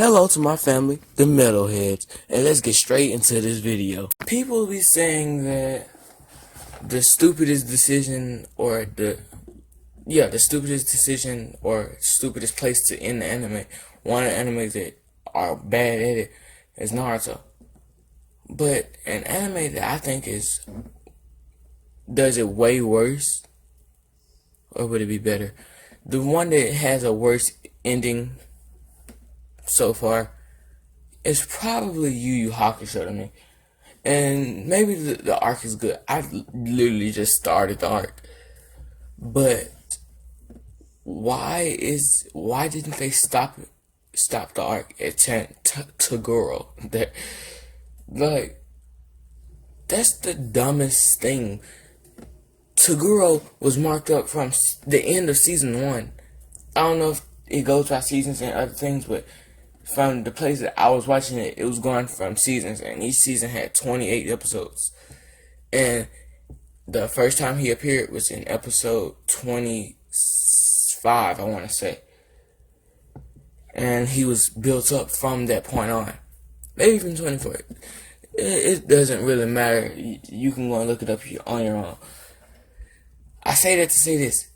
Hello to my family, the metalheads, and let's get straight into this video. People be saying that the stupidest decision or the stupidest decision or stupidest place to end the anime, one of the animes that are bad at it, is Naruto. But an anime that I think does it way worse, or would it be better? The one that has a worse ending so far is probably Yu Hakusho to me. And maybe the arc is good. I literally just started the arc. But why didn't they stop the arc at Toguro? That's the dumbest thing. Toguro was marked up from the end of season 1. I don't know if it goes by seasons and other things, but from the place that I was watching it, it was going from seasons, and each season had 28 episodes. And the first time he appeared was in episode 25, I want to say. And he was built up from that point on. Maybe even 24. It doesn't really matter. You can go and look it up on your own. I say that to say this.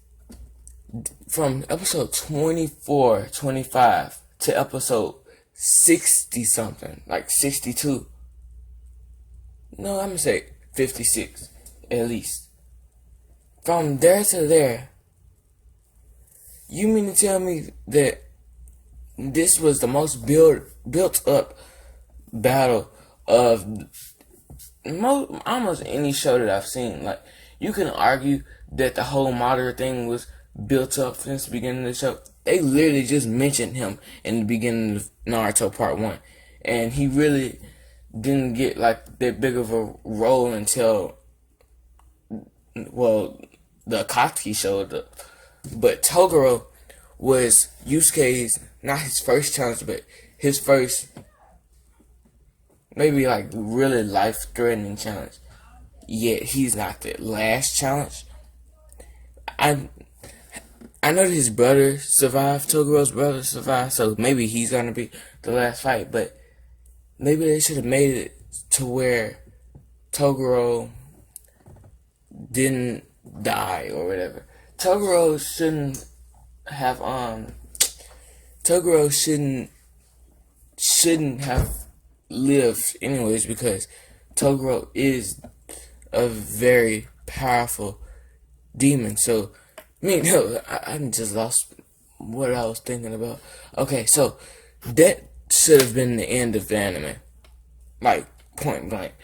From episode 24, 25 to episode 60 something, like 62. No, I'm gonna say 56 at least. From there to there, you mean to tell me that this was the most built up battle of almost any show that I've seen? Like, you can argue that the whole Madara thing was built up since the beginning of the show. They literally just mentioned him in the beginning of Naruto Part 1. And he really didn't get like that big of a role until, well, the Akatsuki showed up. But Toguro was Yusuke's, not his first challenge, but his first, maybe like really life-threatening challenge. Yet he's not the last challenge. I know that his brother survived, Toguro's brother survived, so maybe he's gonna be the last fight, but maybe they should have made it to where Toguro didn't die or whatever. Toguro shouldn't have lived anyways, because Toguro is a very powerful demon. So I just lost what I was thinking about. Okay, so that should have been the end of the anime. Like, point blank.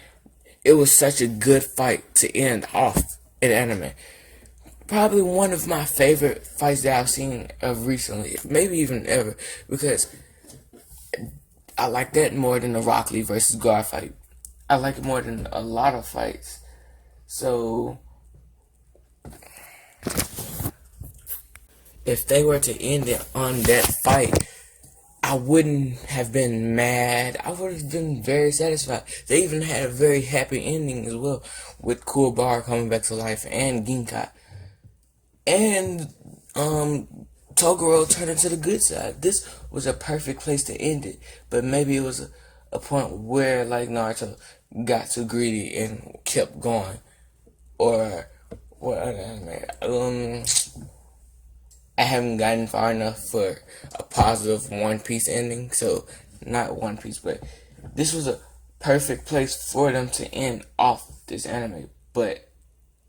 It was such a good fight to end off an anime. Probably one of my favorite fights that I've seen of recently. Maybe even ever. Because I like that more than the Rock Lee versus Gar fight. I like it more than a lot of fights. So if they were to end it on that fight, I wouldn't have been mad. I would have been very satisfied. They even had a very happy ending as well, with Kuwabara coming back to life and Ginkai. And Toguro turning to the good side. This was a perfect place to end it. But maybe it was a point where, like, Naruto got too greedy and kept going. Or what other anime? I haven't gotten far enough for a positive One Piece ending, so not One Piece, but this was a perfect place for them to end off this anime, but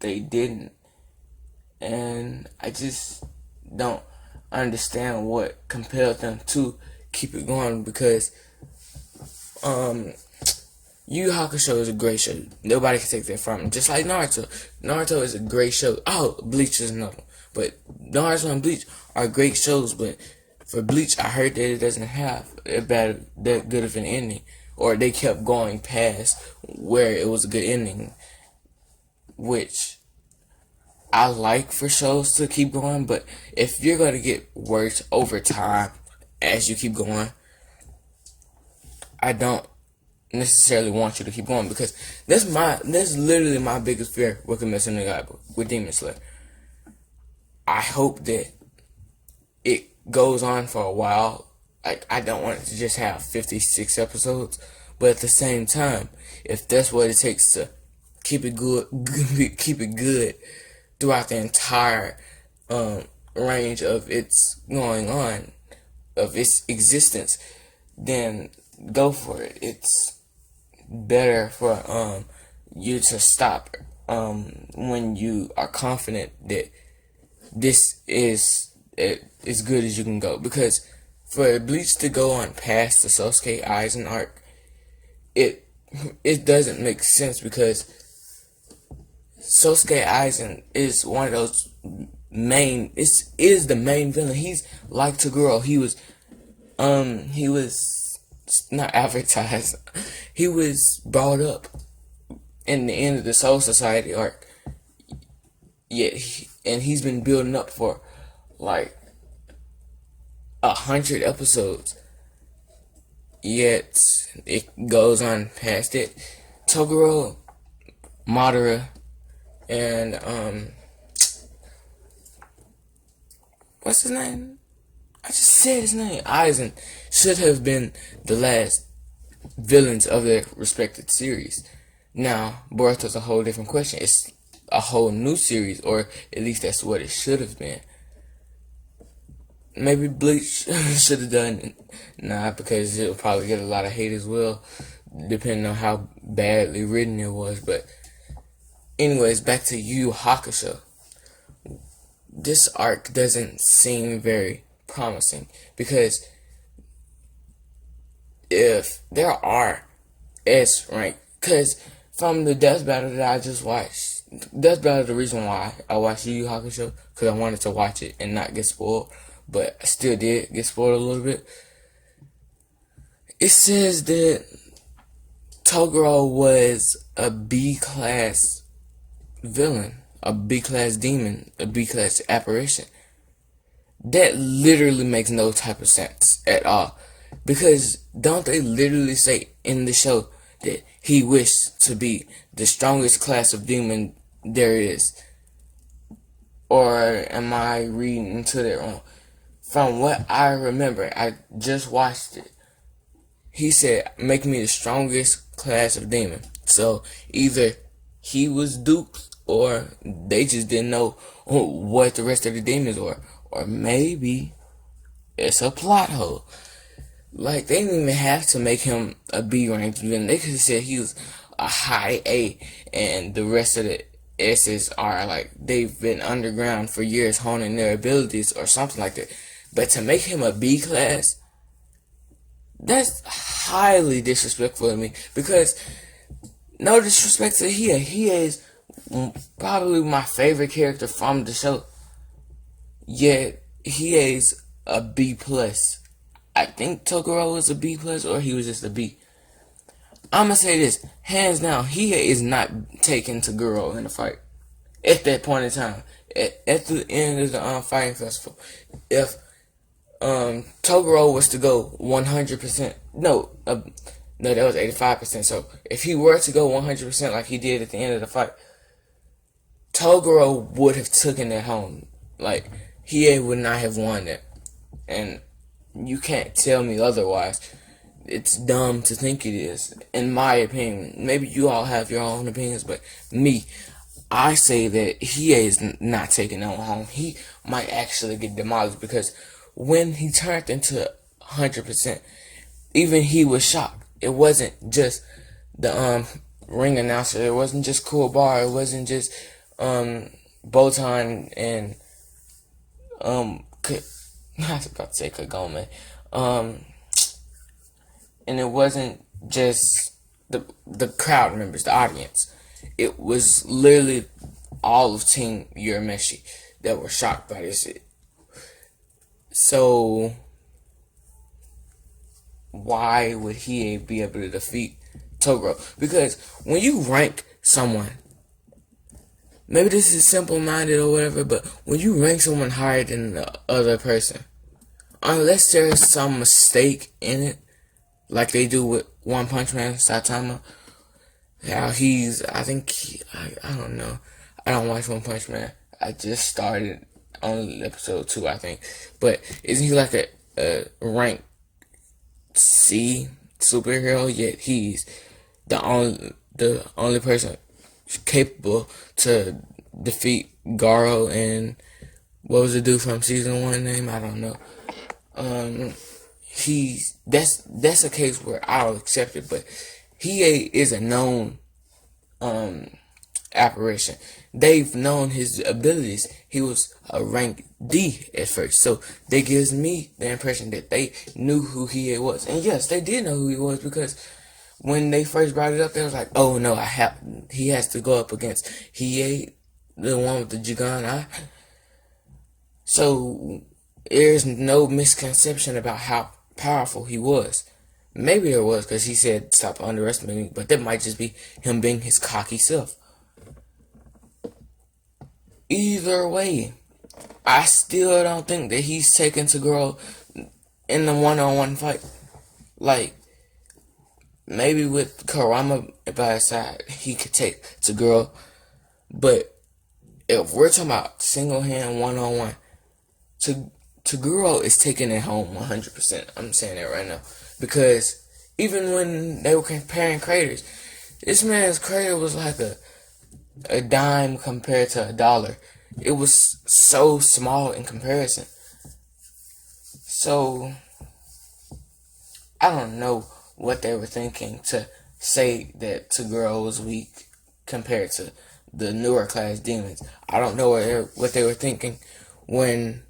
they didn't, and I just don't understand what compelled them to keep it going, because Yu Hakusho is a great show. Nobody can take that from him. Just like Naruto. Naruto is a great show. Oh, Bleach is another one. But Naruto and Bleach are great shows, but for Bleach, I heard that it doesn't have that good of an ending. Or they kept going past where it was a good ending. Which I like for shows to keep going, but if you're going to get worse over time as you keep going, I don't necessarily want you to keep going, because that's literally my biggest fear with Kimetsu no Yaiba, with Demon Slayer. I hope that it goes on for a while Like, I don't want it to just have 56 episodes, but at the same time, if that's what it takes to keep it good, keep it good throughout the entire range of its going on, of its existence, then go for it. It's better for you to stop when you are confident that this is as good as you can go. Because for Bleach to go on past the Sosuke Aizen arc, it doesn't make sense, because Sosuke Aizen is one of those is the main villain. He's like Toguro. He was not advertised. He was brought up in the end of the Soul Society arc. And he's been building up for like 100 episodes. Yet it goes on past it. Toguro, Madara, and what's his name? I just said his name. Aizen should have been the last villains of their respected series. Now, Boruto's a whole different question. It's a whole new series, or at least that's what it should have been. Maybe Bleach should have done it. Because it'll probably get a lot of hate as well, depending on how badly written it was. But anyways, back to Yu Hakusho. This arc doesn't seem very promising, because if there are S rank, because from the Death Battle that I just watched, Death Battle, the reason why I watched Yu Hakusho, because I wanted to watch it and not get spoiled, but I still did get spoiled a little bit. It says that Toguro was a B-class villain, a B-class demon, a B-class apparition. That literally makes no type of sense at all. Because don't they literally say in the show that he wished to be the strongest class of demon there is? Or am I reading into that wrong? From what I remember, I just watched it. He said, make me the strongest class of demon. So either he was duped, or they just didn't know what the rest of the demons were. Or maybe it's a plot hole. Like, they didn't even have to make him a B ranked villain. They could have said he was a high A, and the rest of the S's are like, they've been underground for years honing their abilities or something like that. But to make him a B class, that's highly disrespectful to me. Because, no disrespect to Hiei. Hiei is probably my favorite character from the show. Yet, Hiei's a B plus. I think Toguro was a B plus, or he was just a B. I'm gonna say this, hands down, Hiei is not taking Toguro in a fight. At that point in time. At the end of the fighting festival. If Toguro was to go 100%, no, that was 85%. So if he were to go 100% like he did at the end of the fight, Toguro would have taken that home. Like, Hiei would not have won that. And you can't tell me otherwise. It's dumb to think it is, in my opinion. Maybe you all have your own opinions, but me, I say that Hiei is not taking that one home. He might actually get demolished, because when he turned into 100%, even he was shocked. It wasn't just the ring announcer. It wasn't just Cool Bar. It wasn't just Botan and I was about to say Kagome. And it wasn't just the crowd members, the audience. It was literally all of Team Urameshi that were shocked by this. So, why would he be able to defeat Toguro? Because when you rank someone, maybe this is simple-minded or whatever, but when you rank someone higher than the other person, unless there is some mistake in it, like they do with One Punch Man, Saitama, how I don't know. I don't watch One Punch Man. I just started on episode 2, I think. But isn't he like a rank see superhero, yet he's the only person capable to defeat Garo and what was the dude from season 1 name? I don't know. That's a case where I'll accept it, but he is a known apparition. They've known his abilities. He was a rank D at first, so that gives me the impression that they knew who he was. And yes, they did know who he was, because when they first brought it up, they was like, "Oh no, he has to go up against Hiei, the one with the Jigan eye." So there's no misconception about how powerful he was. Maybe there was, because he said stop underestimating me, but that might just be him being his cocky self. Either way, I still don't think that he's taken Toguro in the one-on-one fight. Like, maybe with Kurama by his side, he could take Toguro. But if we're talking about single-hand one-on-one, Toguro is taking it home 100%. I'm saying that right now. Because even when they were comparing craters, this man's crater was like a dime compared to $1. It was so small in comparison. So I don't know what they were thinking to say that Toguro was weak compared to the newer class demons. I don't know what they were thinking when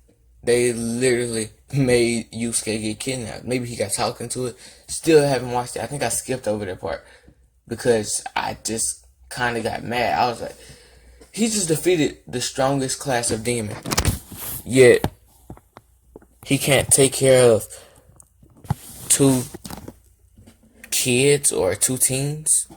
they literally made Yusuke get kidnapped. Maybe he got talked into it. Still haven't watched it. I think I skipped over that part because I just kind of got mad. I was like, he just defeated the strongest class of demon, yet he can't take care of 2 kids or 2 teens.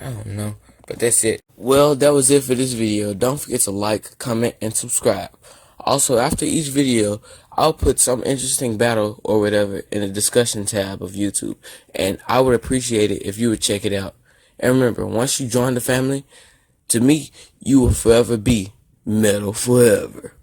I don't know, but that's it. Well, that was it for this video. Don't forget to like, comment, and subscribe. Also, after each video, I'll put some interesting battle or whatever in the discussion tab of YouTube, and I would appreciate it if you would check it out. And remember, once you join the family, to me, you will forever be metal forever.